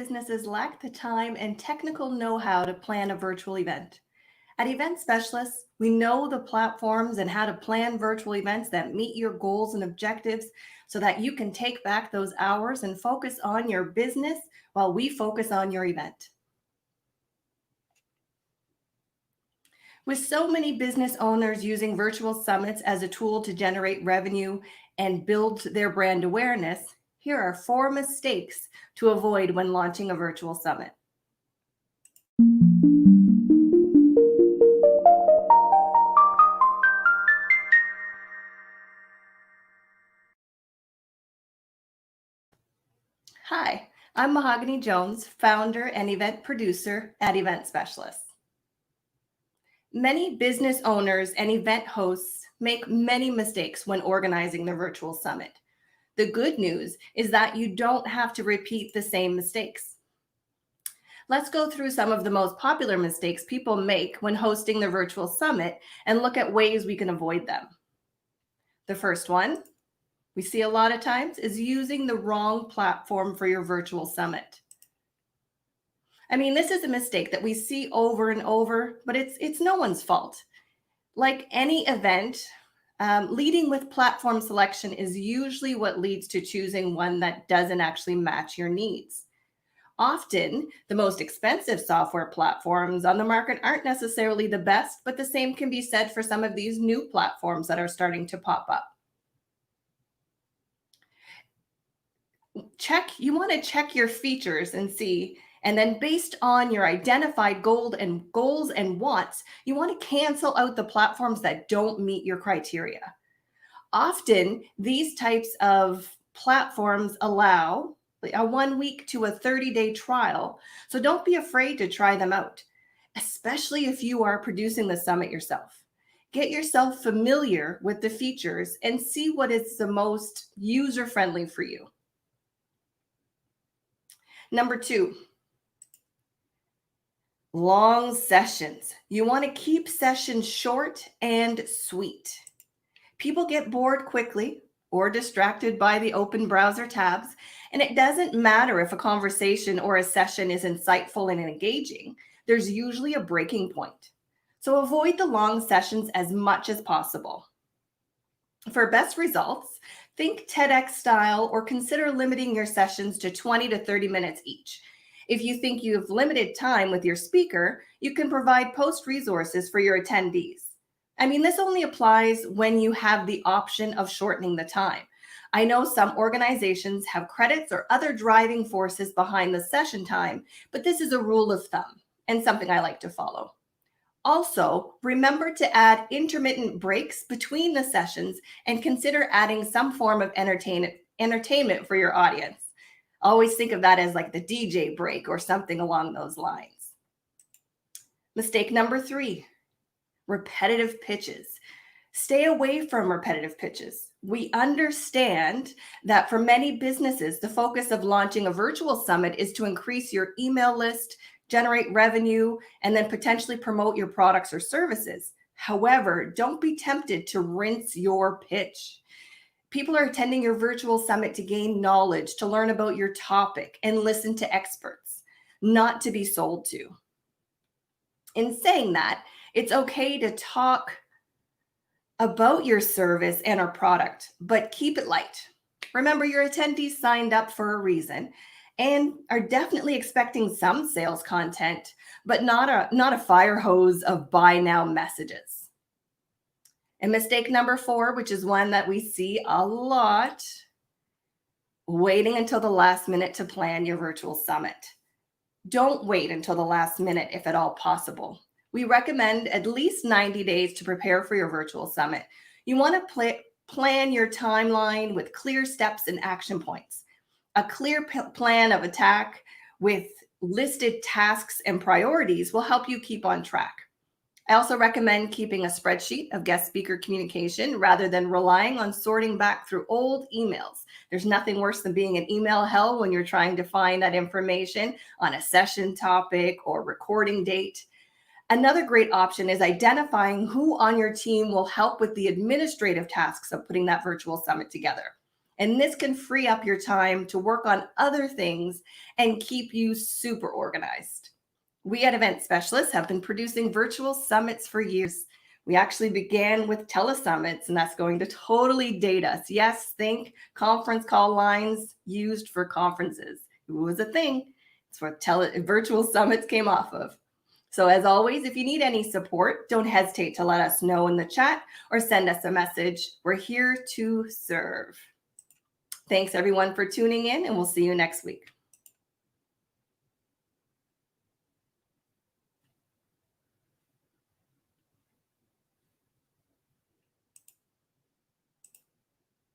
businesses lack the time and technical know how to plan a virtual event. At Event Specialists, we know the platforms and how to plan virtual events that meet your goals and objectives so that you can take back those hours and focus on your business while we focus on your event. With so many business owners using virtual summits as a tool to generate revenue and build their brand awareness, here are four mistakes to avoid when launching a virtual summit. Hi, I'm Mahogany Jones, founder and event producer at Event Specialists. Many business owners and event hosts make many mistakes when organizing the virtual summit. The good news is that you don't have to repeat the same mistakes. Let's go through some of the most popular mistakes people make when hosting the virtual summit and look at ways we can avoid them. The first one we see a lot of times is using the wrong platform for your virtual summit. This is a mistake that we see over and over, but it's no one's fault. Like any event, leading with platform selection is usually what leads to choosing one that doesn't actually match your needs. Often, the most expensive software platforms on the market aren't necessarily the best, but the same can be said for some of these new platforms that are starting to pop up. You want to check your features and see, and then based on your identified goals and wants, you want to cancel out the platforms that don't meet your criteria. Often, these types of platforms allow a 1 week to a 30-day trial, so don't be afraid to try them out, especially if you are producing the summit yourself. Get yourself familiar with the features and see what is the most user-friendly for you. Number 2, long sessions. You want to keep sessions short and sweet. People get bored quickly or distracted by the open browser tabs, and it doesn't matter if a conversation or a session is insightful and engaging. There's usually a breaking point. So avoid the long sessions as much as possible. For best results, think TEDx style or consider limiting your sessions to 20 to 30 minutes each. If you think you have limited time with your speaker, you can provide post resources for your attendees. This only applies when you have the option of shortening the time. I know some organizations have credits or other driving forces behind the session time, but this is a rule of thumb and something I like to follow. Also, remember to add intermittent breaks between the sessions and consider adding some form of entertainment for your audience. Always think of that as like the DJ break or something along those lines. Mistake number 3, repetitive pitches. Stay away from repetitive pitches. We understand that for many businesses, the focus of launching a virtual summit is to increase your email list, generate revenue, and then potentially promote your products or services. However, don't be tempted to rinse your pitch. People are attending your virtual summit to gain knowledge, to learn about your topic, and listen to experts, not to be sold to. In saying that, it's okay to talk about your service and our product, but keep it light. Remember, your attendees signed up for a reason and are definitely expecting some sales content, but not a fire hose of buy now messages. And mistake number 4, which is one that we see a lot, waiting until the last minute to plan your virtual summit. Don't wait until the last minute if at all possible. We recommend at least 90 days to prepare for your virtual summit. You want to plan your timeline with clear steps and action points. A clear plan of attack with listed tasks and priorities will help you keep on track. I also recommend keeping a spreadsheet of guest speaker communication rather than relying on sorting back through old emails. There's nothing worse than being in email hell when you're trying to find that information on a session topic or recording date. Another great option is identifying who on your team will help with the administrative tasks of putting that virtual summit together. And this can free up your time to work on other things and keep you super organized. We at Event Specialists have been producing virtual summits for years. We actually began with telesummits, and that's going to totally date us. Yes, think conference call lines used for conferences. It was a thing. It's what virtual summits came off of. So as always, if you need any support, don't hesitate to let us know in the chat or send us a message. We're here to serve. Thanks everyone for tuning in, and we'll see you next week.